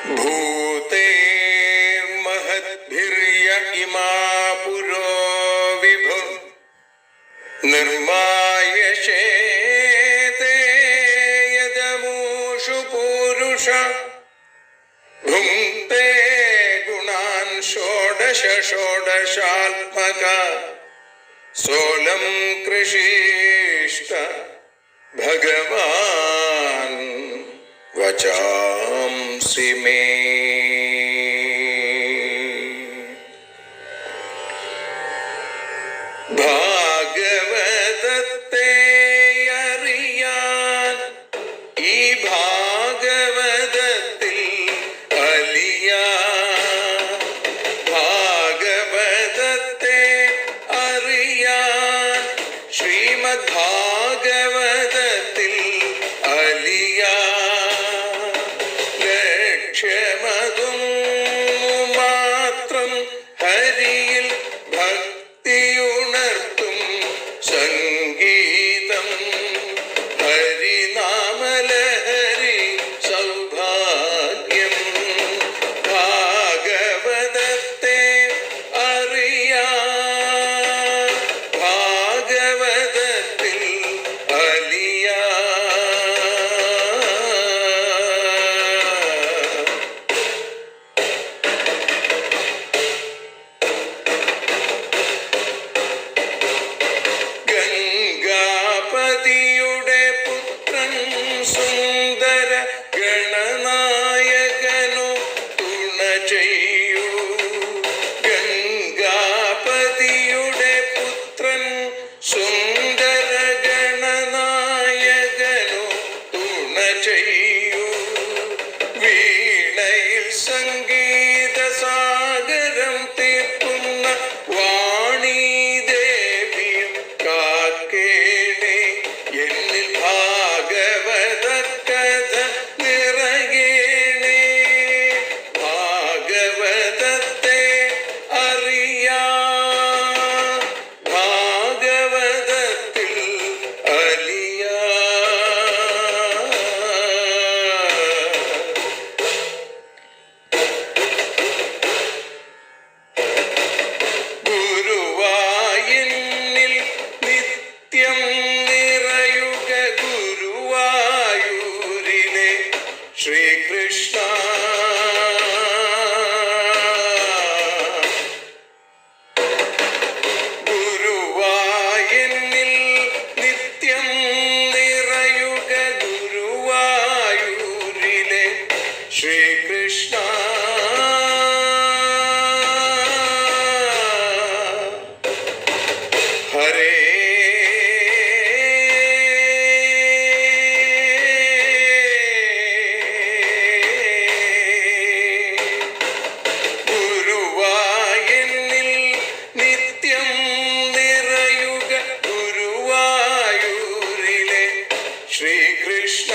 ഭൂതേ മഹദ്ഭിര്യ ഇമാ പുരോ വിഭു നിർമായശേതേ യദമൂഷു പൂരുഷ ഭുങ്ക്തേ ഗുണാൻ ഷോഡശ ഷോഡശാത്മക സോലം കൃഷിഷ്ട ഭഗവാൻ വചാംസി മേ. ഭാഗവതത്തെ അറിയാൻ ഈ ഭാഗവതത്തിൽ അലിയാൻ, ഭാഗവതത്തെ അറിയാൻ ശ്രീമദ് ഭാഗവതത്തിൽ അലിയാൻ. ലക്ഷ്യമതും മാത്രം ഹരിയിൽ ഭക്തിയുണർത്തും സംഗീതം ഹരിനാമലഹരി സൗഭാഗ്യം. ഭാഗവതത്തെ അറിയാൻ ഭാഗവതത്തിൽ അലിയാൻ. ഗംഗാപതിയുടെ പുത്രൻ സുന്ദര ഗണനായകനു തുണ ചെയ്യൂ. ഗംഗാപതിയുടെ പുത്രൻ സുന്ദര ഗണനായകനു തുണ ചെയ്യൂ. വീണയിൽ സംഗീത സാഗരം തീർക്കുന്ന വാണീദേവിയും കാക്കേണേ. എന്നിൽ ഭാഗവത കഥ നിറയേണേ. ഭാഗവതത്തെ അറിയാൻ ഭാഗവതത്തിൽ അലിയാൻ. ഗുരുവായൂരിൽ നിത്യം നിറയുക ഗുരുവായൂരിലെ ശ്രീകൃഷ്ണ. ഗുരുവായൂരിൽ നിത്യം നിറയുക ഗുരുവായൂരിലെ ശ്രീകൃഷ്ണ. ഹരേ ഗുരുവായൂരിൽ നിത്യം നിറയുക ഗുരുവായൂരിലെ ശ്രീകൃഷ്ണ.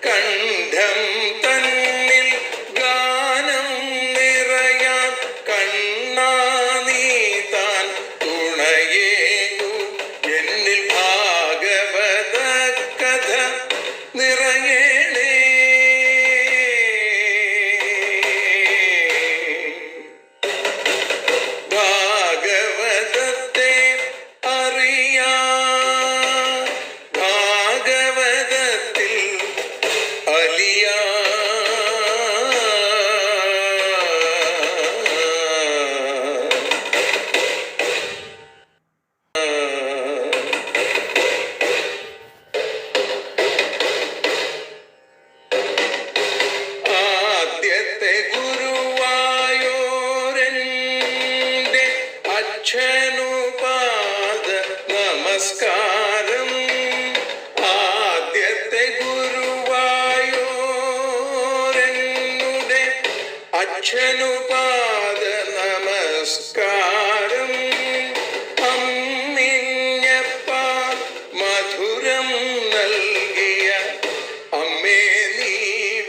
കണ്ഠം തന്നിൽ ഗാനം നിറയാൻ കണ്ണാ നീ താൻ തുണയേകു. എന്നിൽ ഭാഗവത കഥ നിറയേണേ. ഭാഗവതത്തെ അറിയാൻ ഭാഗവതത്തിൽ അലിയാൻ. ആദ്യത്തെ ഗുരുവായൂരന്റെ അച്ഛനുപാദ നമസ്കാരം. ആദ്യത്തെ ഗുരുവായൂരനുടെ അച്ഛനുപാദ നമസ്കാരം. അമ്മിഞ്ഞപ്പാൽ മധുരം നൽകിയ അമ്മേ നീ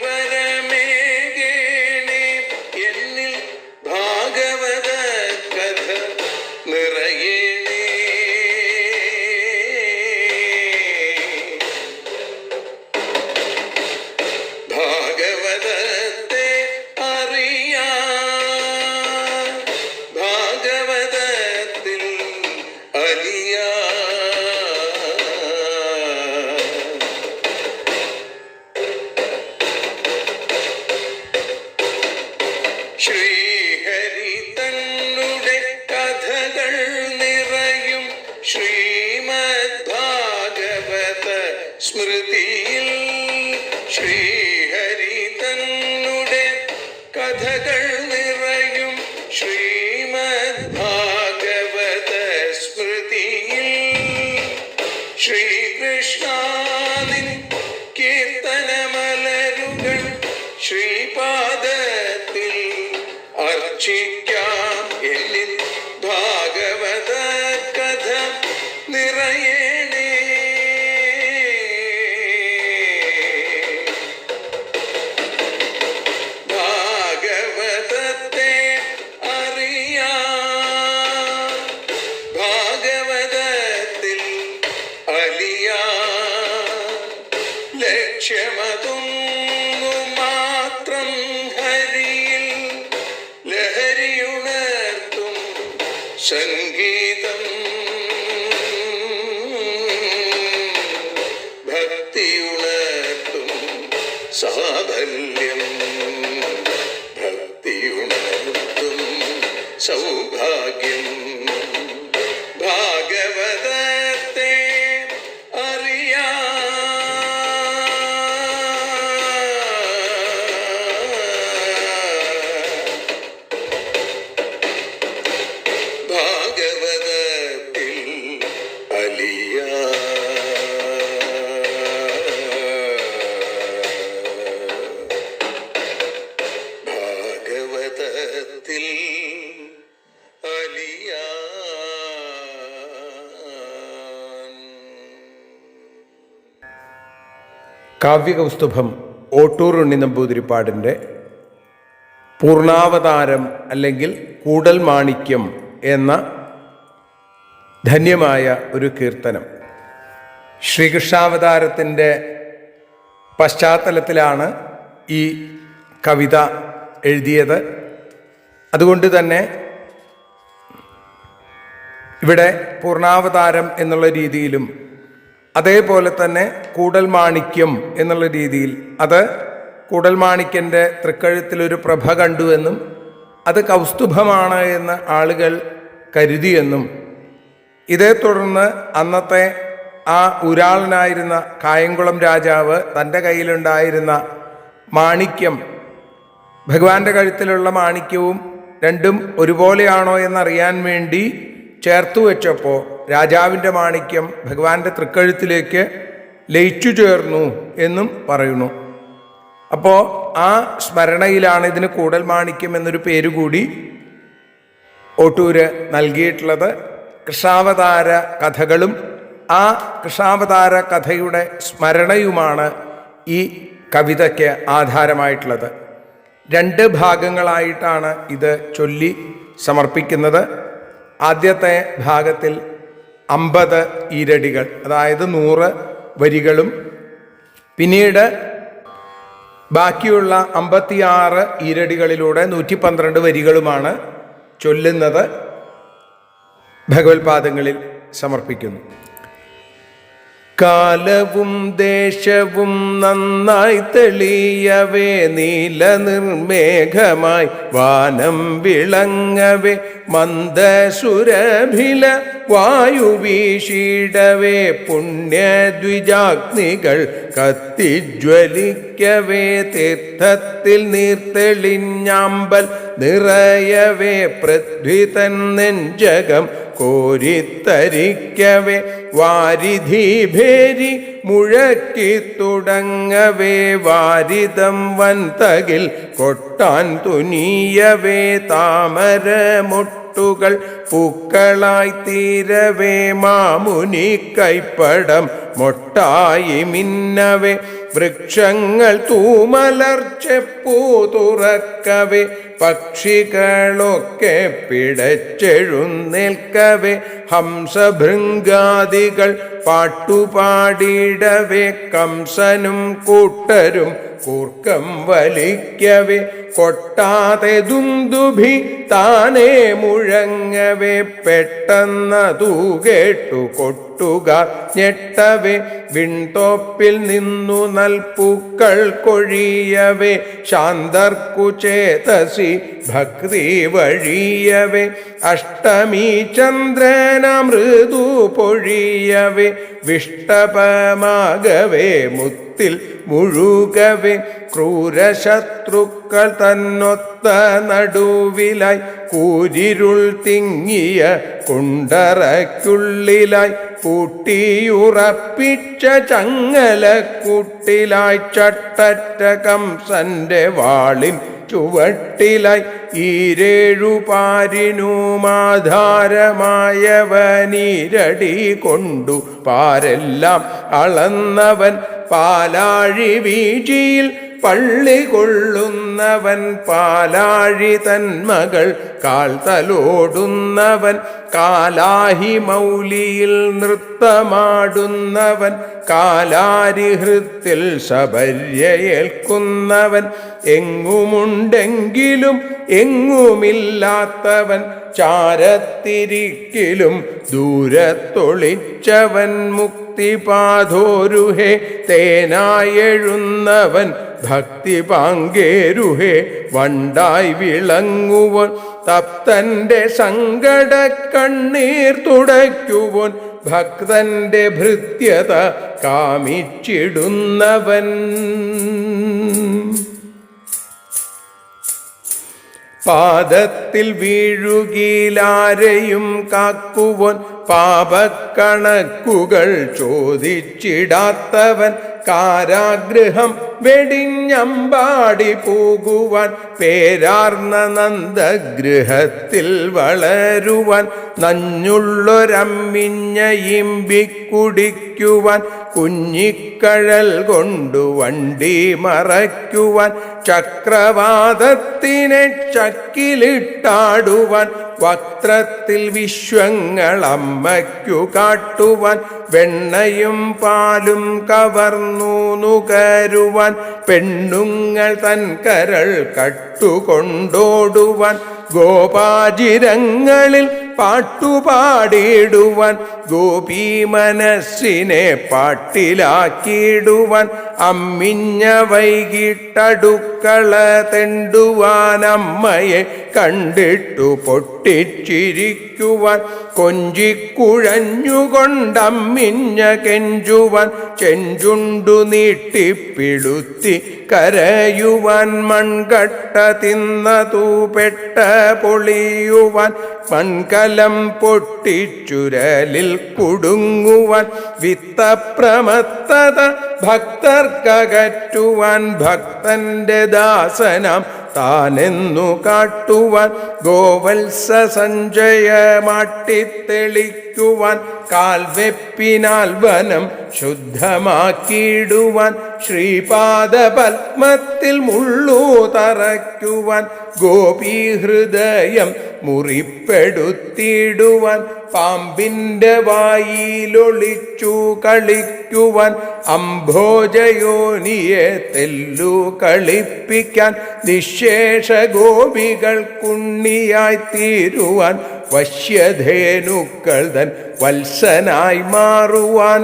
വരമേകേണേ. എന്നിൽ ഭാഗവത കഥ നിറയേണേ. ഭാഗവതത്തെ ശ്രീഹരി തന്നുടെ കഥകൾ നിറയും ശ്രീമദ് ഭാഗവത സ്മൃതിയിൽ. ശ്രീഹരി തന്നുടെ കഥകൾ നിറയും ശ്രീമദ് ഭാഗവത സ്മൃതിയിൽ. ശ്രീകൃഷ്ണാനിൻ കീർത്തനമലരുകൾ ശ്രീപാദത്തിൽ അർച്ചിക്കാം. എന്നിൽ ഭാഗവത കഥ നിറയണേ. ഭാഗവതത്തെ അറിയാം, ഭാഗവതത്തിൽ അലിയാം. ലക്ഷ്യമതൊന്നു മാത്രം ഹരിയിൽ ലഹരിയുണർത്തും സംഗീതം. ഭക്തിയുണർത്തും സാഫല്യം, ഭക്തിയുണർത്തും സൗഭാഗ്യം. ഭാഗവതത്തെ അറിയാം, ഭാഗവതത്തിൽ അലിയാം. ഭാഗവതത്തിൽ അലിയാം. കാവ്യകൗസ്തുഭം ഓട്ടൂർ ഉണ്ണി നമ്പൂതിരിപ്പാടിൻ്റെ പൂർണ്ണാവതാരം അല്ലെങ്കിൽ കൂടൽ മാണിക്യം എന്ന ധന്യമായ ഒരു കീർത്തനം. ശ്രീകൃഷ്ണാവതാരത്തിൻ്റെ പശ്ചാത്തലത്തിലാണ് ഈ കവിത എഴുതിയത്. അതുകൊണ്ട് തന്നെ ഇവിടെ പൂർണ്ണാവതാരം എന്നുള്ള രീതിയിലും അതേപോലെ തന്നെ കൂടൽ മാണിക്യം എന്നുള്ള രീതിയിൽ, അത് കൂടൽ മാണിക്യൻ്റെ തൃക്കഴുത്തിലൊരു പ്രഭ കണ്ടുവെന്നും അത് കൗസ്തുഭമാണ് എന്ന് ആളുകൾ കരുതിയെന്നും ഇതേ തുടർന്ന് അന്നത്തെ ആ ഊരാളനായിരുന്ന കായംകുളം രാജാവ് തൻ്റെ കയ്യിലുണ്ടായിരുന്ന മാണിക്യം, ഭഗവാന്റെ കഴുത്തിലുള്ള മാണിക്യവും രണ്ടും ഒരുപോലെയാണോ എന്നറിയാൻ വേണ്ടി ചേർത്തു വെച്ചപ്പോൾ രാജാവിൻ്റെ മാണിക്യം ഭഗവാന്റെ തൃക്കഴുത്തിലേക്ക് ലയിച്ചു ചേർന്നു എന്നും പറയുന്നു. അപ്പോൾ ആ സ്മരണയിലാണ് ഇതിന് കൂടൽ മാണിക്യം എന്നൊരു പേരുകൂടി ഓട്ടൂര് നൽകിയിട്ടുള്ളത്. കൃഷ്ണാവതാര കഥകളും ആ കൃഷ്ണാവതാര കഥയുടെ സ്മരണയുമാണ് ഈ കവിതയ്ക്ക് ആധാരമായിട്ടുള്ളത്. 2 ഭാഗങ്ങളായിട്ടാണ് ഇത് ചൊല്ലി സമർപ്പിക്കുന്നത്. ആദ്യത്തെ ഭാഗത്തിൽ 50 ഈരടികൾ, അതായത് 100 വരികളും, പിന്നീട് ബാക്കിയുള്ള 56 ഈരടികളിലൂടെ 112 വരികളുമാണ് ചൊല്ലുന്നത്. ഭഗവത്പാദങ്ങളിൽ സമർപ്പിക്കുന്നു. കാലവും ദേശവും നന്നായി തെളിയവേ, നീല നിർമേഘമായി വാനം വിളങ്ങവേ, മന്ദസുരഭില വായു വീശിടവേ, പുണ്യദ്വിജാഗ്നികൾ കത്തിജ്വലിക്കവേ, തീർത്ഥത്തിൽ നീർത്തെളിഞ്ഞാമ്പൽ നിറയവേ, പൃഥ്വി തൻ നെഞ്ചകം കോരിത്തരിക്കവേ, വാരിധീഭേരി മുഴക്കി തുടങ്ങവേ, വാരിതം വൻതകിൽ കൊട്ടാൻ തുനിയവേ, താമരമുട്ടുകൾ പൂക്കളായി തീരവേ, മാമുനി കൈപ്പടം മൊട്ടായി മിന്നവേ, വൃക്ഷങ്ങൾ തൂമലർച്ചെപ്പൂ തുറക്കവേ, പക്ഷികളൊക്കെ പിടച്ചെഴുന്നേൽക്കവേ, ഹംസഭൃംഗാദികൾ പാട്ടുപാടിടവേ, കംസനും കൂട്ടരും കൂർക്കം വലിക്കവേ കൊട്ടാതെ ദുന്ദുഭി താനേ മുഴങ്ങവേ പെട്ടെന്നതു കേട്ടു കൊട്ടുകാർ ഞെട്ടവേ വിൺതോപ്പിൽ നിന്നു നൽപ്പൂക്കൾ കൊഴിയവേ ശാന്തർക്കു ചേതസി ഭക്തി വഴിയവേ അഷ്ടമി ചന്ദ്രനമൃദു പൊഴിയവേ വിഷ്ടപമാകവേ മുത്തിൽ മുഴുകവേ ക്രൂരശത്രുക്കൾ തന്നൊത്ത നടുവിലായി കൂരിരുൾ തിങ്ങിയ കുണ്ടറയ്ക്കുള്ളിലായി പൂട്ടിയുറപ്പിച്ച ചങ്ങലക്കൂട്ടിലായി ചട്ടറ്റ കംസന്റെ വാളിൻ ചുവട്ടിലായി ഈരേഴു പാരിനുമാധാരമായവനീരടി കൊണ്ടു പാരെല്ലാം അളന്നവൻ പാലാഴി വീഴ്ചയിൽ പള്ളി കൊള്ളുന്നവൻ പാലാഴി തന്മകൾ കാൽ തലോടുന്നവൻ കാലാഹി മൗലിയിൽ നൃത്തമാടുന്നവൻ കാലാരിഹൃത്തിൽ ശബര്യയേൽക്കുന്നവൻ എങ്ങുമുണ്ടെങ്കിലും എങ്ങുമില്ലാത്തവൻ ചാരത്തിരിക്കിലും ദൂരത്തൊളിച്ചവൻ മുക്തിപാധോരുഹേ തേനായെഴുന്നവൻ ഭക്തി പാങ്കേരുഹേ വണ്ടായി വിളങ്ങുവൻ തപ്തന്റെ സങ്കട കണ്ണീർ തുടയ്ക്കുവൻ ഭക്തന്റെ ഭൃത്യത കാമിച്ചിടുന്നവൻ പാദത്തിൽ വീഴുകീലാരെയും കാക്കുവൻ പാപക്കണക്കുകൾ ചോദിച്ചിടാത്തവൻ കാരാഗൃഹം വെടിഞ്ഞമ്പാടി പോകുവാൻ പേരാർന്ന നന്ദഗൃഹത്തിൽ വളരുവാൻ നഞ്ഞുള്ളൊരമ്മിഞ്ഞ ഇമ്പിക്കുടിക്കുവാൻ കുഞ്ഞിക്കഴൽ കൊണ്ടു വണ്ടി മറയ്ക്കുവാൻ ചക്രവാതത്തിനെ ചക്കിലിട്ടാടുവാൻ വക്രത്തിൽ വിശ്വങ്ങളമ്മയ്ക്കു കാട്ടുവാൻ വെണ്ണയും പാലും കവർന്നു നുകരുവാൻ പെണ്ണുങ്ങൾ തൻ കരൾ കട്ടുകൊണ്ടോടുവാൻ ഗോപാചിരങ്ങളിൽ പാട്ടുപാടിയിടുവാൻ ഗോപീ മനസ്സിനെ പാട്ടിലാക്കിയിടുവാൻ അമ്മിഞ്ഞ വൈകിട്ടടുക്കള തെണ്ടുവാൻ അമ്മയെ കണ്ടിട്ടു പൊട്ടിച്ചിരിക്കുവാൻ കൊഞ്ചിക്കുഴഞ്ഞുകൊണ്ടമ്മിഞ്ഞ കെഞ്ചുവാൻ ചെഞ്ചുണ്ടു നീട്ടിപ്പിടുത്തി കരയുവാൻ മൺകട്ട തിന്നതു പെട്ട പൊളിയുവാൻ മൺകലം പൊട്ടിച്ചുരലിൽ കുടുങ്ങുവാൻ വിത്തപ്രമത്തത ഭക്തർക്കകറ്റുവാൻ ഭക്തന്റെ ദാസനാം താനെന്നു കാട്ടുവാൻ ഗോവത്സ സഞ്ജയമാട്ടിത്തെളിക്കുവാൻ കാൽവെപ്പിനാൽ വനം ശുദ്ധമാക്കിയിടുവാൻ ശ്രീപാദപത്മത്തിൽ മുള്ളു തറയ്ക്കുവാൻ ഗോപീഹൃദയം മുറിപ്പെടുത്തിയിടുവാൻ പാമ്പിന്റെ വായിലൊളിച്ചു കളിക്കുവാൻ അംഭോജയോനിയെ തെല്ലു കളിപ്പിക്കാൻ നിശേഷ ഗോപികൾക്കുണ്ണിയായി തീരുവാൻ വശ്യധേനുക്കൾ തൻ വത്സനായി മാറുവാൻ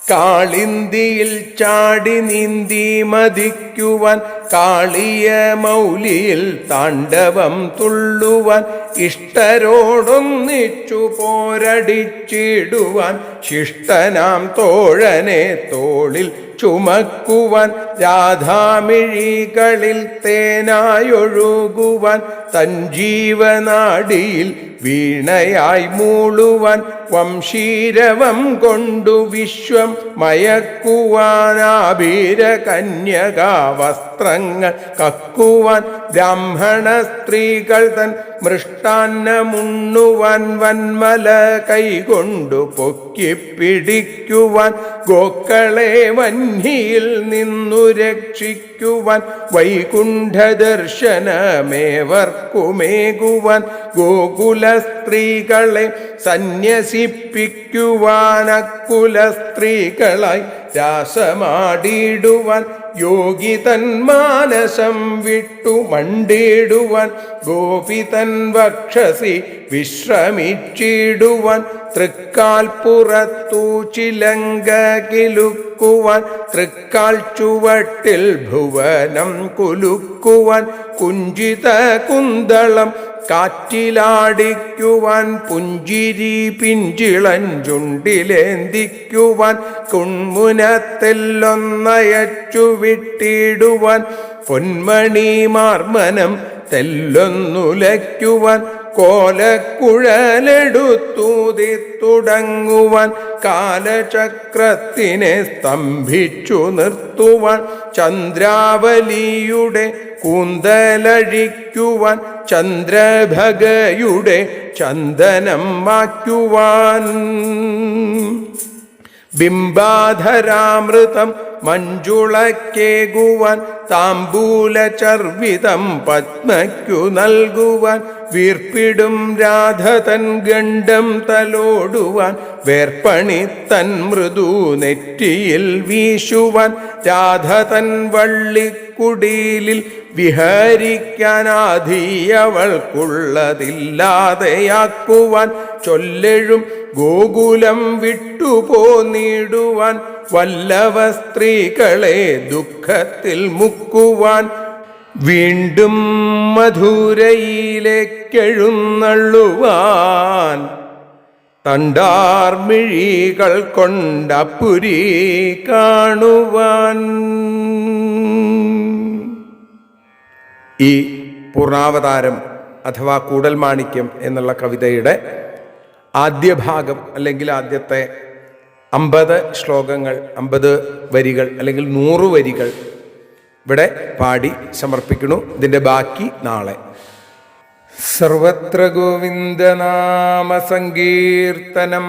കാളിന്തിയിൽ ചാടി നീന്തി മതിക്കുവാൻ കാളിയ മൗലിയിൽ താണ്ഡവം തുള്ളുവാൻ ഇഷ്ടരോടൊന്നിച്ചു പോരടിച്ചിടുവാൻ ശിഷ്ടനാം തോഴനെ തോളിൽ ചുമക്കുവാൻ രാധാമിഴികളിൽ തേനായൊഴുകുവാൻ തൻ ജീവനാടിയിൽ വീണയായി മൂളുവാൻ വംശീരവം കൊണ്ടു വിശ്വം മയക്കുവാനാഭീര കന്യകാ വസ്ത്രങ്ങൾ കക്കുവാൻ ബ്രാഹ്മണ സ്ത്രീകൾ തൻ മൃഷ്ടാന്നമുണ്ണുവാൻ വന്മല കൈകൊണ്ടു പൊക്കിപ്പിടിക്കുവാൻ ഗോക്കളെ വന്ഹിയിൽ നിന്നു രക്ഷിക്കുവാൻ വൈകുണ്ഠ ദർശനമേവർക്കുമേകുവാൻ ഗോകുല സ്ത്രീകളെ സന്യസിപ്പിക്കുവാൻ അക്കുല സ്ത്രീകളായി രാസമാടിയിടുവാൻ യോഗി തൻ മാനസം വിട്ടു മണ്ടിടുവാൻ ഗോപി തൻ വക്ഷസി വിശ്രമിച്ചിടുവാൻ തൃക്കാൽ പുറത്തു ചിലങ്ക കിലുക്കുവാൻ തൃക്കാൽ ചുവട്ടിൽ ഭുവനം കുലുക്കുവാൻ കുഞ്ചിത കുന്തളം കാറ്റിലാടിക്കുവാൻ പുഞ്ചിരി പിഞ്ചിളഞ്ചുണ്ടിലേന്തിക്കുവാൻ കുൺമുനത്തെല്ലൊന്നയച്ചു വിട്ടിടുവാൻ പൊന്മണി മാർമനം തെല്ലൊന്നുലയ്ക്കുവാൻ കോലക്കുഴലെടുത്തൂതി തുടങ്ങുവാൻ കാലചക്രത്തിനെ സ്തംഭിച്ചു നിർത്തുവാൻ ചന്ദ്രാവലിയുടെ കൂന്തലഴിക്കുവാൻ ചന്ദ്രഭഗയുടെ ചന്ദനം മാറ്റുവാൻ ബിംബാധരാമൃതം മഞ്ജുളക്കേകുവാൻ താമ്പൂല ചർവിതം പത്മയ്ക്കു നൽകുവാൻ വീർപ്പിടും രാധതൻ ഗണ്ഡം തലോടുവാൻ വേർപ്പണി തൻ മൃദു നെറ്റിയിൽ വീശുവാൻ രാധതൻ വള്ളിക്കുടിലിൽ വിഹരിക്കാനാധീയവൾക്കുള്ളതില്ലാതെയാക്കുവാൻ ചൊല്ലെഴും ഗോകുലം വിട്ടുപോന്നിടുവാൻ വല്ലവ സ്ത്രീകളെ ദുഃഖത്തിൽ മുക്കുവാൻ വീണ്ടും മധുരയിലേക്കെഴുന്നള്ളുവാൻ തണ്ടാർമിഴികൾ കൊണ്ടപ്പുരി കാണുവാൻ. ഈ പൂർണ്ണാവതാരം അഥവാ കൂടൽമാണിക്യം എന്നുള്ള കവിതയുടെ ആദ്യ ഭാഗം അല്ലെങ്കിൽ ആദ്യത്തെ 50 ശ്ലോകങ്ങൾ, 50 വരികൾ അല്ലെങ്കിൽ 100 വരികൾ ഇവിടെ പാടി സമർപ്പിക്കുന്നു. ഇതിൻ്റെ ബാക്കി നാളെ. സർവത്ര ഗോവിന്ദനാമ സങ്കീർത്തനം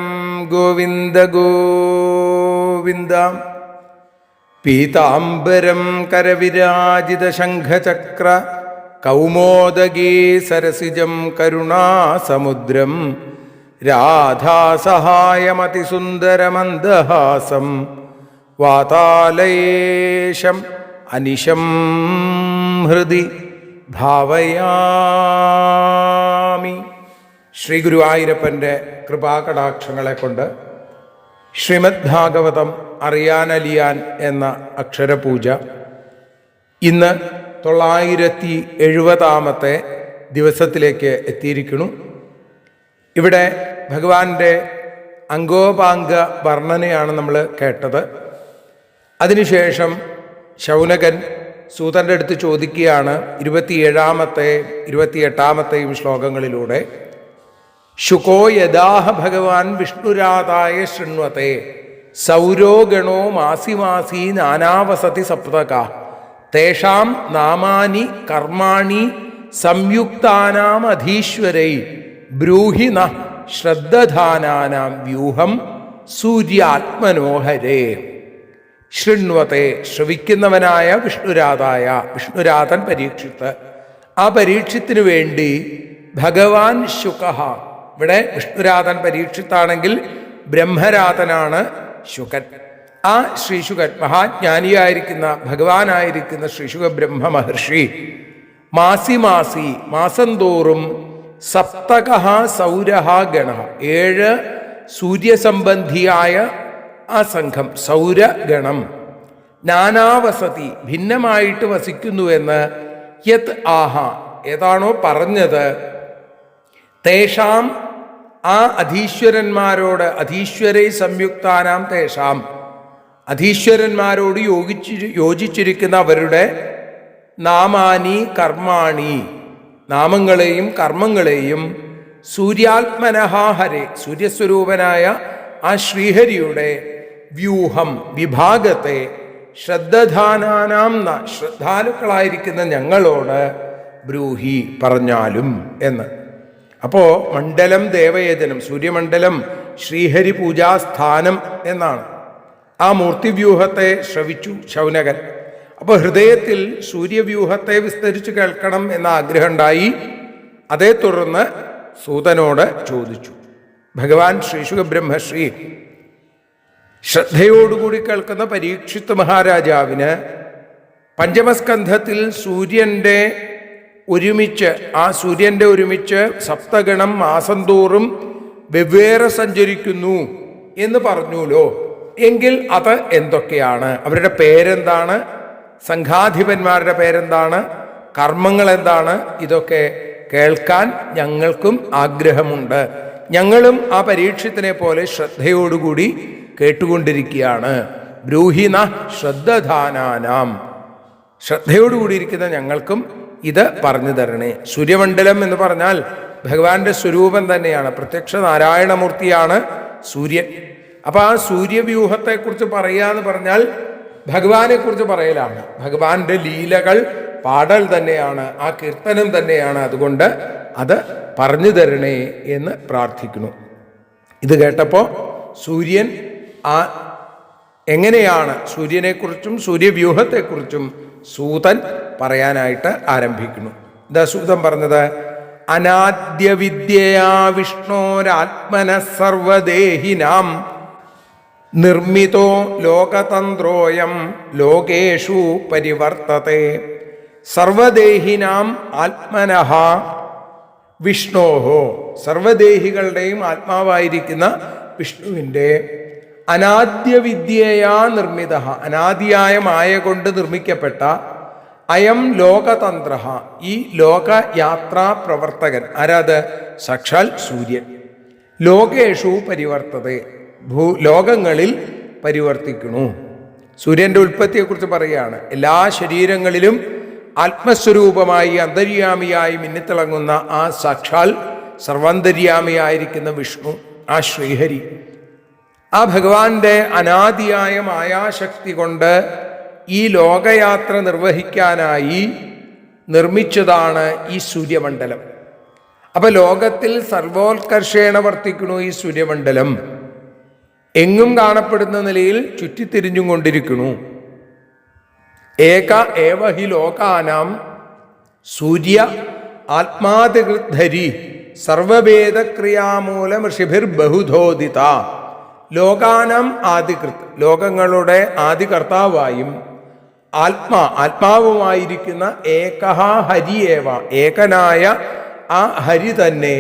ഗോവിന്ദ ഗോവിന്ദ. പീതാംബരം കരവിരാജിത ശംഖചക്ര കൗമോദഗീ സരസിജം കരുണാസമുദ്രം രാധാസഹായമതിസുന്ദരമന്ദഹാസം വാതാലയേശം അനിശം ഹൃദി ഭാവയാമി. ശ്രീ ഗുരുവായൂരപ്പൻ്റെ കൃപാകടാക്ഷങ്ങളെ കൊണ്ട് ശ്രീമദ് ഭാഗവതം അറിയാനലിയാൻ എന്ന അക്ഷരപൂജ ഇന്ന് 970ാമത്തെ ദിവസത്തിലേക്ക് എത്തിയിരിക്കുന്നു. ഇവിടെ ഭഗവാന്റെ അംഗോപാംഗ വർണ്ണനയാണ് നമ്മൾ കേട്ടത്. അതിനുശേഷം ശൗനകൻ സൂതൻ്റെ അടുത്ത് ചോദിക്കുകയാണ് 28ാമത്തെയും ശ്ലോകങ്ങളിലൂടെ, ശുകോ യദാഹ ഭഗവാൻ വിഷ്ണുരാതായ ശൃണ്വത്തെ സൗരോ ഗണോ മാസി മാസി നാനാവസതി സപ്തക തേഷാം നാമാനി കർമാണി സംയുക്താനാം അധീശ്വരൈ ബ്രൂഹി ന ശ്രദ്ധധാനാനാം വ്യൂഹം സൂര്യാത്മനോഹരേ. ശൃണ്വത്തെ ശ്രവിക്കുന്നവനായ വിഷ്ണുരാതായ, വിഷ്ണുരാതൻ പരീക്ഷിത്ത്, ആ പരീക്ഷത്തിനു വേണ്ടി ഭഗവാൻ ശുകഃ. ഇവിടെ വിഷ്ണുരാതൻ പരീക്ഷിത്താണെങ്കിൽ ബ്രഹ്മരാതനാണ് ശുകൻ. ആ ശ്രീശുകൻ മഹാജ്ഞാനിയായിരിക്കുന്ന ഭഗവാനായിരിക്കുന്ന ശ്രീശുക ബ്രഹ്മ മഹർഷി മാസി മാസി മാസം തോറും സപ്തകഃ സൗരഃ ഗണഃ 7 സൂര്യസംബന്ധിയായ ആ സംഘം സൗരഗണം നാനാവസതി ഭിന്നമായിട്ട് വസിക്കുന്നുവെന്ന് യത് ആഹ ഏതാണോ പറഞ്ഞത് തേഷാം ആ അധീശ്വരന്മാരോട്, അധീശ്വരൈ സംയുക്താനാം തേഷാം അധീശ്വരന്മാരോട് യോജിച്ചിരിക്കുന്ന അവരുടെ നാമാനി കർമാണി നാമങ്ങളെയും കർമ്മങ്ങളെയും സൂര്യാത്മനഃ ഹരേ സൂര്യസ്വരൂപനായ ആ ശ്രീഹരിയുടെ വ്യൂഹം വിഭാഗത്തെ ശ്രദ്ധധാനാനാം ശ്രദ്ധാലുക്കളായിരിക്കുന്ന ഞങ്ങളോട് ബ്രൂഹി പറഞ്ഞാലും എന്ന്. അപ്പോൾ മണ്ഡലം ദേവയേജനം, സൂര്യമണ്ഡലം ശ്രീഹരി പൂജാസ്ഥാനം എന്നാണ്. ആ മൂർത്തിവ്യൂഹത്തെ ശ്രവിച്ചു ശൗനകൻ. അപ്പോൾ ഹൃദയത്തിൽ സൂര്യവ്യൂഹത്തെ വിസ്തരിച്ച് കേൾക്കണം എന്ന ആഗ്രഹമുണ്ടായി. അതേ തുടർന്ന് സൂതനോട് ചോദിച്ചു. ഭഗവാൻ ശ്രീശുക ബ്രഹ്മശ്രീ ശ്രദ്ധയോടുകൂടി കേൾക്കുന്ന പരീക്ഷിത് മഹാരാജാവിന് പഞ്ചമസ്കന്ധത്തിൽ സൂര്യൻ്റെ ഒരുമിച്ച് സപ്തഗണം മാസം തോറും വെവ്വേറെ സഞ്ചരിക്കുന്നു എന്ന് പറഞ്ഞുല്ലോ. എങ്കിൽ അത് എന്തൊക്കെയാണ്? അവരുടെ പേരെന്താണ്? സംഘാധിപന്മാരുടെ പേരെന്താണ്? കർമ്മങ്ങൾ എന്താണ്? ഇതൊക്കെ കേൾക്കാൻ ഞങ്ങൾക്കും ആഗ്രഹമുണ്ട്. ഞങ്ങളും ആ പരീക്ഷത്തിനെ പോലെ ശ്രദ്ധയോടുകൂടി കേട്ടുകൊണ്ടിരിക്കുകയാണ്. ബ്രൂഹിന ശ്രദ്ധധാനാനാം, ശ്രദ്ധയോടുകൂടിയിരിക്കുന്ന ഞങ്ങൾക്കും ഇത് പറഞ്ഞു തരണേ. സൂര്യമണ്ഡലം എന്ന് പറഞ്ഞാൽ ഭഗവാന്റെ സ്വരൂപം തന്നെയാണ്. പ്രത്യക്ഷ നാരായണമൂർത്തിയാണ് സൂര്യൻ. അപ്പൊ ആ സൂര്യവ്യൂഹത്തെക്കുറിച്ച് പറയുക എന്ന് പറഞ്ഞാൽ ഭഗവാനെ കുറിച്ച് പറയലാണ്. ഭഗവാന്റെ ലീലകൾ പാടൽ തന്നെയാണ്, ആ കീർത്തനം തന്നെയാണ്. അതുകൊണ്ട് അത് പറഞ്ഞു തരണേ എന്ന് പ്രാർത്ഥിക്കുന്നു. ഇത് കേട്ടപ്പോൾ സൂര്യൻ എങ്ങനെയാണ് സൂര്യനെക്കുറിച്ചും സൂര്യവ്യൂഹത്തെക്കുറിച്ചും സൂതൻ പറയാനായിട്ട് ആരംഭിക്കുന്നു. എന്താ സൂതൻ പറഞ്ഞത്? അനാദ്യ വിദ്യയാ വിഷ്ണോരാത്മന സർവദേഹിനാം നിർമ്മിതോ ലോകതന്ത്രോയം ലോകേഷു പരിവർത്തത്തെ. സർവദേഹിനാം ആത്മനഃ വിഷ്ണോഹോ, സർവദേഹികളുടെയും ആത്മാവായിരിക്കുന്ന വിഷ്ണുവിൻ്റെ അനാദ്യവിദ്യയാ നിർമ്മിത, അനാദിയായ മായ കൊണ്ട് നിർമ്മിക്കപ്പെട്ട അയം ലോകതന്ത്ര, ഈ ലോകയാത്രാ പ്രവർത്തകൻ ആരാത്? സാക്ഷാൽ സൂര്യൻ. ലോകേഷു പരിവർത്തത, ലോകങ്ങളിൽ പരിവർത്തിക്കണു. സൂര്യൻ്റെ ഉൽപ്പത്തിയെക്കുറിച്ച് പറയുകയാണ്. എല്ലാ ശരീരങ്ങളിലും ആത്മസ്വരൂപമായി അന്തര്യാമിയായി മിന്നിത്തിളങ്ങുന്ന ആ സാക്ഷാൽ സർവാന്തര്യാമിയായിരിക്കുന്ന വിഷ്ണു, ആ ശ്രീഹരി, ആ ഭഗവാന്റെ അനാദിയായ മായാശക്തി കൊണ്ട് ഈ ലോകയാത്ര നിർവഹിക്കാനായി നിർമ്മിച്ചതാണ് ഈ സൂര്യമണ്ഡലം. അപ്പൊ ലോകത്തിൽ സർവോത്കർഷേണ വർത്തിക്കണു ഈ സൂര്യമണ്ഡലം. എങ്ങും കാണപ്പെടുന്ന നിലയിൽ ചുറ്റിത്തിരിഞ്ഞും കൊണ്ടിരിക്കുന്നു. ഏക ഏവ ഹി ലോകാനാം സൂര്യ ആത്മാതികൃദ്ധരി സർവവേദക്രിയാമൂല ഋഷിഭിർ ബഹുധോദിത. ലോകാനാം ആദികൃത്, ലോകങ്ങളുടെ ആദികർത്താവായും ആത്മാവുമായിരിക്കുന്ന ഏകഹ ഹരിയേവ, ഏകനായ ആ ഹരി തന്നെ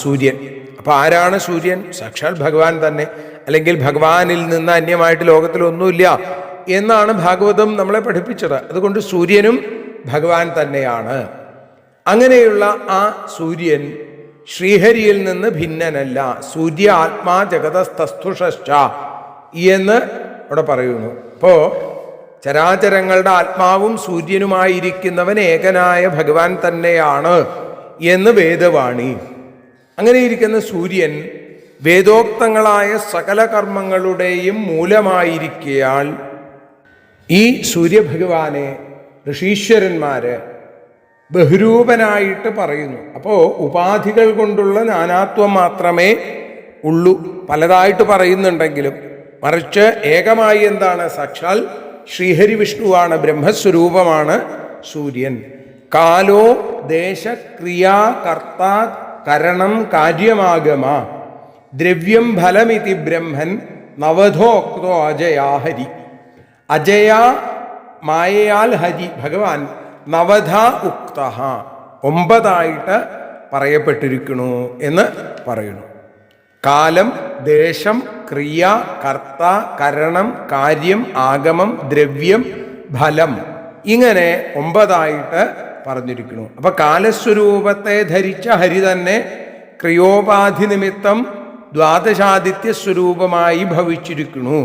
സൂര്യൻ. അപ്പൊ ആരാണ് സൂര്യൻ? സാക്ഷാൽ ഭഗവാൻ തന്നെ. അല്ലെങ്കിൽ ഭഗവാനിൽ നിന്ന് അന്യമായിട്ട് ലോകത്തിലൊന്നുമില്ല എന്നാണ് ഭാഗവതം നമ്മളെ പഠിപ്പിച്ചത്. അതുകൊണ്ട് സൂര്യനും ഭഗവാൻ തന്നെയാണ്. അങ്ങനെയുള്ള ആ സൂര്യൻ ശ്രീഹരിയിൽ നിന്ന് ഭിന്നനല്ല. സൂര്യ ആത്മാ ജഗതസ്തസ്തുഷശ്ച എന്ന് അവിടെ പറയുന്നു. അപ്പോ ചരാചരങ്ങളുടെ ആത്മാവും സൂര്യനുമായിരിക്കുന്നവൻ ഏകനായ ഭഗവാൻ തന്നെയാണ് എന്ന് വേദവാണി. അങ്ങനെയിരിക്കുന്ന സൂര്യൻ വേദോക്തങ്ങളായ സകല കർമ്മങ്ങളുടെയും മൂലമായിരിക്കയാൽ ഈ സൂര്യഭഗവാനെ ഋഷീശ്വരന്മാര് ബഹുരൂപനായിട്ട് പറയുന്നു. അപ്പോൾ ഉപാധികൾ കൊണ്ടുള്ള നാനാത്വം മാത്രമേ ഉള്ളൂ, പലതായിട്ട് പറയുന്നുണ്ടെങ്കിലും മറിച്ച് ഏകമായി എന്താണ്? സാക്ഷാൽ ശ്രീഹരി വിഷ്ണുവാണ്, ബ്രഹ്മസ്വരൂപമാണ് സൂര്യൻ. കാലോ ദേശക്രിയാ കർത്ത കരണം കാര്യമാഗമ ദ്രവ്യം ഫലമിതി ബ്രഹ്മൻ നവധോക്തോ അജയാ ഹരി. അജയ മായയാൽ ഹരി ഭഗവാൻ നവധ ഉക്ത, 9 പറയപ്പെട്ടിരിക്കുന്നു എന്ന് പറയുന്നു. കാലം, ദേശം, ക്രിയ, കർത്ത, കരണം, കാര്യം, ആഗമം, ദ്രവ്യം, ഫലം, ഇങ്ങനെ 9 പറഞ്ഞിരിക്കുന്നു. അപ്പൊ കാലസ്വരൂപത്തെ ധരിച്ച ഹരി തന്നെ ക്രിയോപാധി നിമിത്തം ദ്വാദശാദിത്യ സ്വരൂപമായി ഭവിച്ചിരിക്കുന്നു.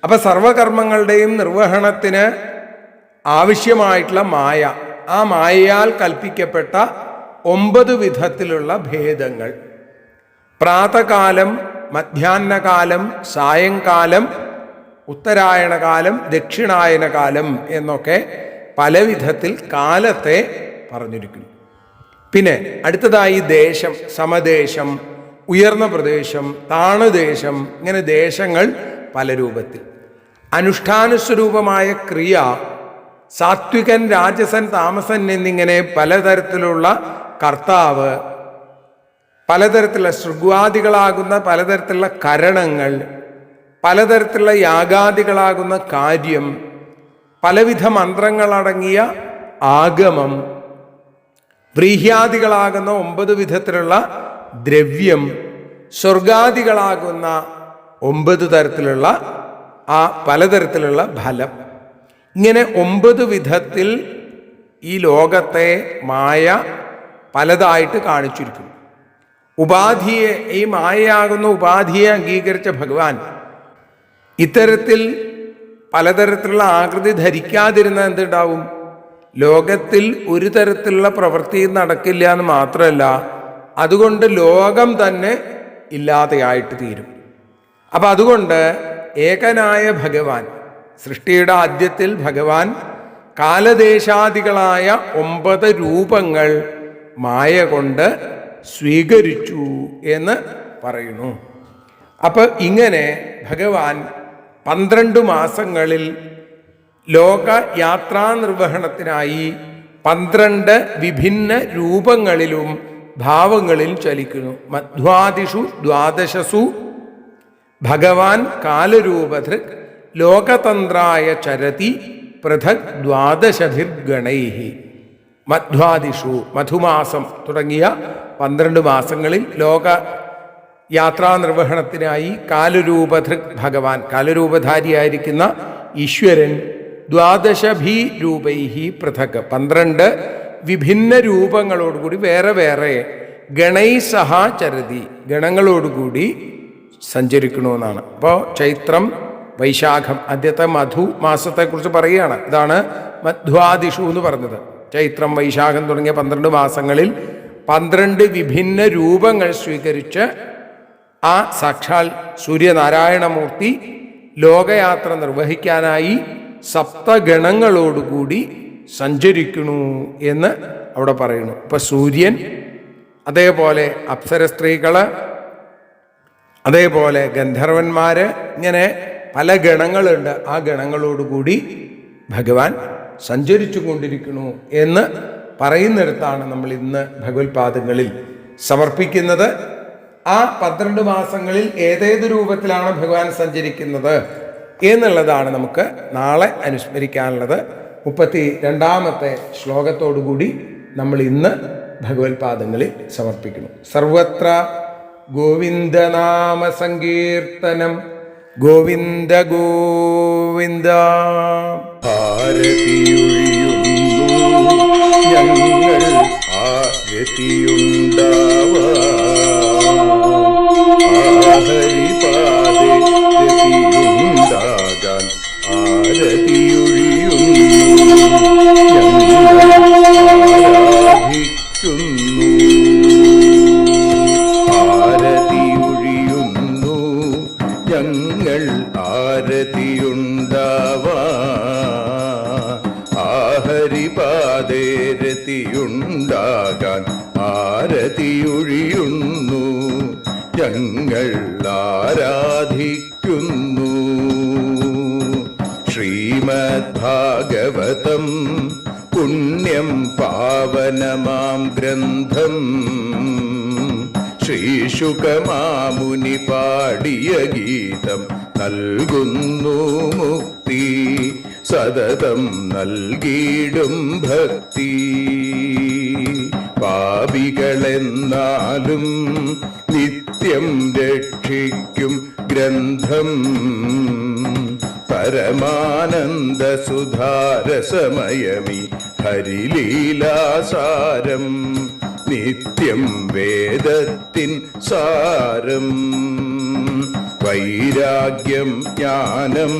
അപ്പൊ സർവകർമ്മങ്ങളുടെയും നിർവഹണത്തിന് ആവശ്യമായിട്ടുള്ള മായ, ആ മായയാൽ കൽപ്പിക്കപ്പെട്ട 9 വിധത്തിലുള്ള ഭേദങ്ങൾ, പ്രാതകാലം, മധ്യാഹ്നകാലം, സായങ്കാലം, ഉത്തരായണകാലം, ദക്ഷിണായനകാലം എന്നൊക്കെ പല വിധത്തിൽ കാലത്തെ പറഞ്ഞിരിക്കുന്നു. പിന്നെ അടുത്തതായി ദേശം, സമദേശം, ഉയർന്ന പ്രദേശം, താണുദേശം, ഇങ്ങനെ ദേശങ്ങൾ പല രൂപത്തിൽ. അനുഷ്ഠാനസ്വരൂപമായ ക്രിയ സാത്വികൻ, രാജസൻ, താമസൻ എന്നിങ്ങനെ പലതരത്തിലുള്ള കർത്താവ് പലതരത്തിലുള്ള ശൃഗ്വാദികളാകുന്ന പലതരത്തിലുള്ള കരണങ്ങൾ, പലതരത്തിലുള്ള യാഗാദികളാകുന്ന കാര്യം, പലവിധ മന്ത്രങ്ങളടങ്ങിയ ആഗമം, വ്രീഹ്യാദികളാകുന്ന 9 വിധത്തിലുള്ള ദ്രവ്യം, സ്വർഗാദികളാകുന്ന 9 തരത്തിലുള്ള പലതരത്തിലുള്ള ഫലം, ഇങ്ങനെ 9 വിധത്തിൽ ഈ ലോകത്തെ മായ പലതായിട്ട് കാണിച്ചിരിക്കുന്നു. ഉപാധിയെ, ഈ മായയാകുന്ന ഉപാധിയെ അംഗീകരിച്ച ഭഗവാൻ ഇത്തരത്തിൽ പലതരത്തിലുള്ള ആകൃതി ധരിക്കാതിരുന്ന എന്തുണ്ടാവും? ലോകത്തിൽ ഒരു തരത്തിലുള്ള പ്രവൃത്തിയും നടക്കില്ല എന്ന് മാത്രമല്ല, അതുകൊണ്ട് ലോകം തന്നെ ഇല്ലാതെയായിട്ട് തീരും. അപ്പം അതുകൊണ്ട് ഏകനായ ഭഗവാൻ, സൃഷ്ടിയുടെ ആദ്യത്തിൽ ഭഗവാൻ കാലദേശാദികളായ 9 രൂപങ്ങൾ മായ കൊണ്ട് സ്വീകരിച്ചു എന്ന് പറയുന്നു. അപ്പം ഇങ്ങനെ ഭഗവാൻ 12 മാസങ്ങളിൽ ലോകയാത്രാ നിർവഹണത്തിനായി 12 വിഭിന്ന രൂപങ്ങളിലും ഭാവങ്ങളിൽ ചലിക്കുന്നു. മധ്വാദിഷു ദ്വാദശസു ഭഗവാൻ കാലരൂപധൃക് ലോകതന്ത്രായ ചരതി പൃഥക് ദ്വാദശഭിർഗണൈഹി. മധ്വാദിഷു, മധുമാസം തുടങ്ങിയ 12 മാസങ്ങളിൽ ലോക യാത്രാ നിർവഹണത്തിനായി കാലരൂപധൃക് ഭഗവാൻ, കാലരൂപധാരിയായിരിക്കുന്ന ഈശ്വരൻ ദ്വാദശഭി രൂപൈഹി പൃഥക്, 12 വിഭിന്ന രൂപങ്ങളോടുകൂടി വേറെ വേറെ ഗണൈ സഹ ചരതി, ഗണങ്ങളോടുകൂടി സഞ്ചരിക്കണമെന്നാണ്. അപ്പോൾ ചൈത്രം, വൈശാഖം, ആദ്യത്തെ മധു മാസത്തെക്കുറിച്ച് പറയുകയാണ്. ഇതാണ് മധ്വാദിഷു എന്ന് പറഞ്ഞത്. ചൈത്രം, വൈശാഖം തുടങ്ങിയ 12 മാസങ്ങളിൽ 12 വിഭിന്ന രൂപങ്ങൾ സ്വീകരിച്ച് ആ സാക്ഷാൽ സൂര്യനാരായണമൂർത്തി ലോകയാത്ര നിർവഹിക്കാനായി സപ്തഗണങ്ങളോടുകൂടി സഞ്ചരിക്കണു എന്ന് അവിടെ പറയുന്നു. ഇപ്പം സൂര്യൻ, അതേപോലെ അപ്സര സ്ത്രീകള്, അതേപോലെ ഗന്ധർവന്മാര്, ഇങ്ങനെ പല ഗണങ്ങളുണ്ട്. ആ ഗണങ്ങളോടുകൂടി ഭഗവാൻ സഞ്ചരിച്ചു കൊണ്ടിരിക്കണു എന്ന് പറയുന്നിടത്താണ് നമ്മൾ ഇന്ന് ഭഗവത്പാദങ്ങളിൽ സമർപ്പിക്കുന്നത്. ആ 12 മാസങ്ങളിൽ ഏതേത് രൂപത്തിലാണ് ഭഗവാൻ സഞ്ചരിക്കുന്നത് എന്നുള്ളതാണ് നമുക്ക് നാളെ അനുസ്മരിക്കാനുള്ളത്. 32ാമത്തെ ശ്ലോകത്തോടുകൂടി നമ്മൾ ഇന്ന് ഭഗവത്പാദങ്ങളിൽ സമർപ്പിക്കുന്നു. സർവത്ര ഗോവിന്ദനാമ സങ്കീർത്തനം, ഗോവിന്ദ ഗോവിന്ദ. ഞങ്ങൾ ഹരിപാദേ രതിയുണ്ടാകാൻ ആരതിയൊഴിയുന്നു. ഞങ്ങൾ ആരതിയുണ്ടാവാൻ ഹരിപാദേ രതിയുണ്ടാകാൻ ആരതിയൊഴിയുന്നു. ഞങ്ങൾ ആരാധിക്കുന്നു. ശ്രീമദ്ഭാഗവതം പുണ്യം പാവനമാം ഗ്രന്ഥം, ശ്രീശുകമാമുനി പാടിയ ഗീതം നൽകുന്നു മുക്തി. സതതം നൽകിയിടും ഭക്തി. പാപികളെന്നാലും നിത്യം രക്ഷിക്കും ഗ്രന്ഥം, പരമാനന്ദ സുധാരസമയമി ഹരിലീലാസാരം. നിത്യം വേദത്തിൻ സാരം. വൈരാഗ്യം, ജ്ഞാനം,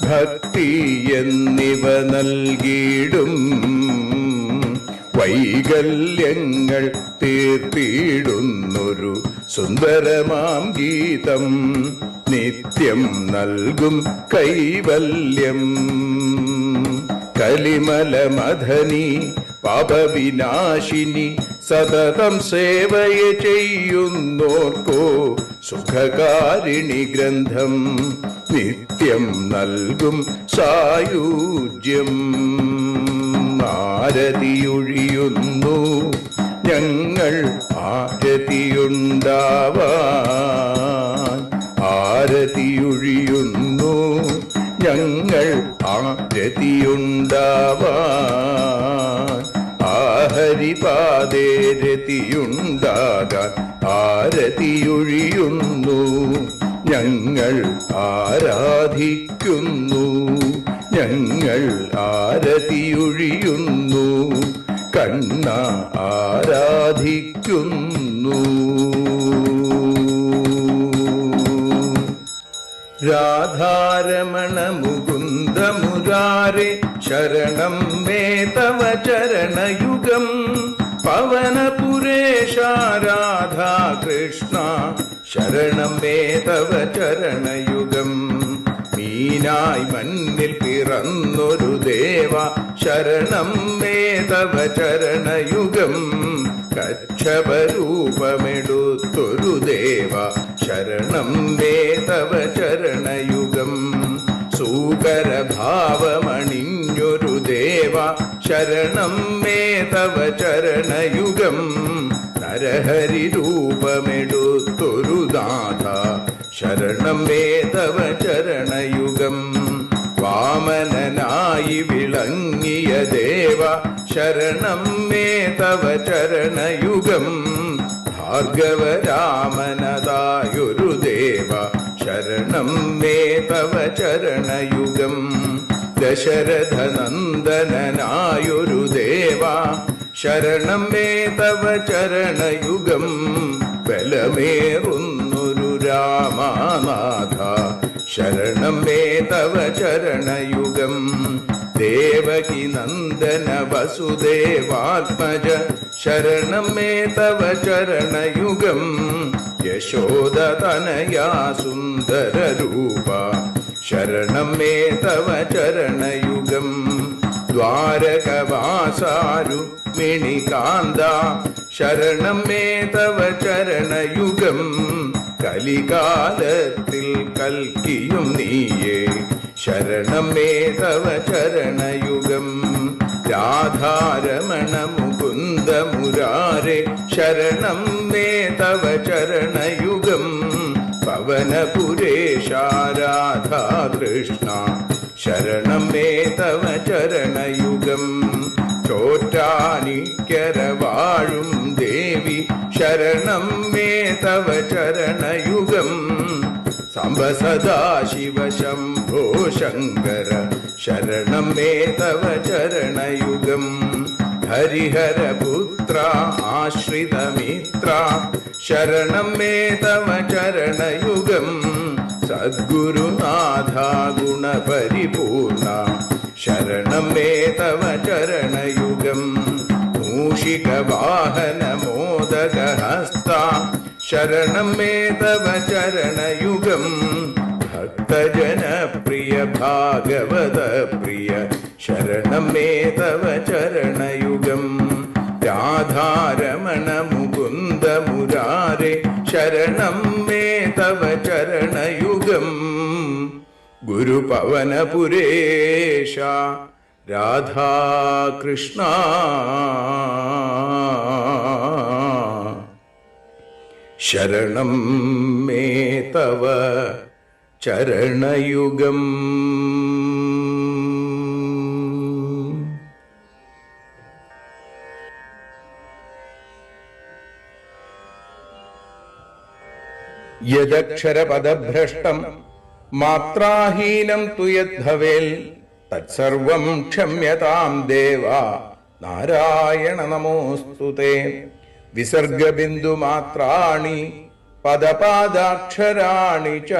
ഭക്തി എന്നിവ നൽകിയിടും. വൈകല്യങ്ങൾ തീർത്തിടുന്നൊരു സുന്ദരമാം ഗീതം. നിത്യം നൽകും കൈവല്യം. കലിമലമഥനി പാപവിനാശിനി സതതം സേവയ ചെയ്യുന്നോർക്കോ സുഖകാരിണി ഗ്രന്ഥം. നിത്യം നൽകും സായുജ്യം. ആരതിയൊഴിയുന്നു. ഞങ്ങൾ ആരതിയുണ്ടാവാൻ ആരതിയൊഴിയുന്നു. ഞങ്ങൾ ആരതിയുണ്ടാവാൻ ആഹരിപാദേ രതിയുണ്ടാകാൻ ആരതിയൊഴിയുന്നു. ഞങ്ങൾ ആരാധിക്കുന്നു. ഞങ്ങൾ ആരതിയൊഴിയുന്നു. കണ്ണ ആരാധിക്കുന്നു. രാധാരമണ മുകുന്ദ മുരാരേ ശരണം മേ തവ ചരണയുഗം. പവനപുരേശ രാധാ കൃഷ്ണ ശരണം മേ തവ ചരണയുഗം. മീനായി മണ്ണിൽ പിറന്നൊരു ദേവ ശരണം മേ തവ ചരണയുഗം. കച്ഛപരൂപമെടുത്തൊരു ദേവ ശരണം മേ തവ ചരണയുഗം. സൂകരഭാവമണിഞ്ഞൊരു ദേവ ശരണം മേ തവ ചരണയുഗം. നരഹരി രൂപമെടുത്തൊരു നാഥ ശരണം മേ തവ ചരണയുഗം. വാമനനായി വിളങ്ങിയ ദേവ ശരണം മേ തവ ചരണയുഗം. ഭാർഗവരാമനതായൊരു ദേവ ശരണം മേ തവ ചരണയുഗം. ദശരഥനന്ദനായൊരു ദേവ ശരണം മേ തവ ചരണയുഗം. ബലമേറുന്നൊരു രാമനാഥ ശരണം മേ തവ ചരണയുഗം. ദേവകി നന്ദന വസുദേവാത്മജ ശരണം മേ തവ ചരണയുഗം. യശോദതനയാ സുന്ദര രൂപ ശരണം മേ തവ ചരണയുഗം. ദ്വാരകവാസാരുക്മിണികാന്ത ശരണം മേ തവ ചരണയുഗം. കലികാലത്തിൽ കൽക്കിയും നീയേ ശരണം മേ തവ ചരണയുഗം. രാധാരമണ മുകുന്ദ മുരാരേ ശരണം മേ തവ ചരണയുഗം. പവനപുരേശ രാധാ കൃഷ്ണ ശരണം മേ തവ ചരണയുഗം. ചോറ്റാനിക്കര വാഴും ദേവി ശരണം മേ തവ ചരണയുഗം. സാംബ സദാശിവ ശംഭോ ശങ്കര ശരണം മേ തവ ചരണയുഗം. ഹരിഹരപുത്ര ആശ്രിതമിത്ര ശരണം മേ തവ ചരണയുഗം. സദ്ഗുരുനാഥ ഗുണപരിപൂർണ ശരണം മേ തവ ചരണയുഗം. മൂഷിക വാഹന മോദകഹസ്ത ശരണം മേ തവ ചരണയുഗം. ഭക്തജനപ്രിയ ഭാഗവത പ്രിയ ശരണം മേ തവ ചരണയുഗം. രാധാരമണ മുകുന്ദ മുരാരേ ശരണം മേ തവ ചരണയുഗം. ഗുരുപവനപുരേശ രാധാകൃഷ്ണ ശരണം മേ തവ ചരണയുഗം. യദക്ഷരപദഭ്രഷ്ടം മാത്രാഹീനം തു യദ്ഭവേൽ തത്സർവം ക്ഷമ്യതാം ദേവ നാരായണ നമോസ്തുതേ. വിസർഗബിന്ദുമാത്രാണി പദപാദാക്ഷരാണി ച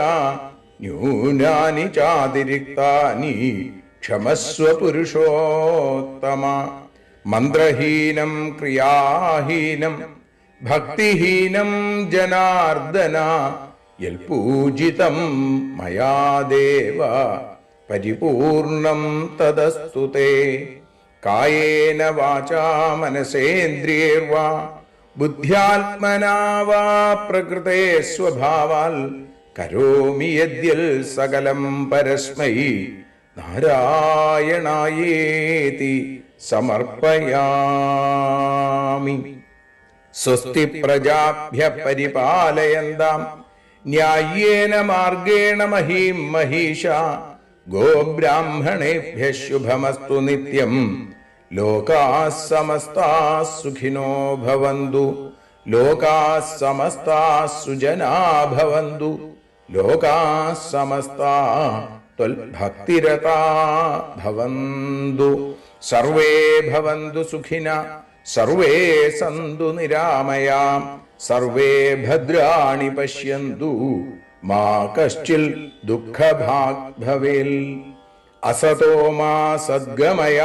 ന്യൂനാനി ചാതിരിക്താനി ക്ഷമസ്വ പുരുഷോത്തമ. മന്ത്രഹീനം ക്രിയാഹീനം ഭക്തിഹീനം ജനാർദ്ദന യൽപൂജിതം മയാ ദേവ പരിപൂർണം തദസ്തു തേ. കായേന വാചാ മനസേന്ദ്രിയൈർവാ ബുദ്ധ്യാത്മനാ വാ പ്രകൃതേ സ്വഭാവാൽ കരോമി യദ്യൽ സകലം പരസ്മൈ നാരായണായേതി സമർപ്പയാമി. സ്വസ്തി പ്രജാഭ്യ പരിപാലയന്താം ന്യായേന മാർഗേണ മഹീം മഹീഷ ഗോബ്രാഹ്മണേഭ്യ ശുഭമസ്തു നിത്യം ലോകാഃ സമസ്താഃ സുഖിനോ ഭവന്തു ലോകാഃ സമസ്താഃ സുജനാ ഭവന്തു ലോകാഃ സമസ്താഃ ത്വൽഭക്തിരതാ ഭവന്തു സർവേ ഭവന്തു സുഖിനഃ സർവേ സന്തു നിരാമയാം സർവേ ഭദ്രാണി പശ്യന്തു മാ കശ്ചിൽ ദുഃഖഭാഗ് ഭവേൽ അസതോ മാ സദ്ഗമയ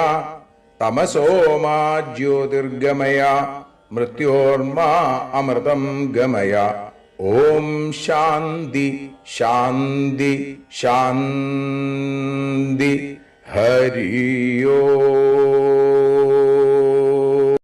തമസോ മാ ജ്യോതിർഗമയ മൃത്യോർമാ അമൃതം ഗമയ ഓം ശാന്തി ശാന്തി ശാന്തി ഹരി ഓം.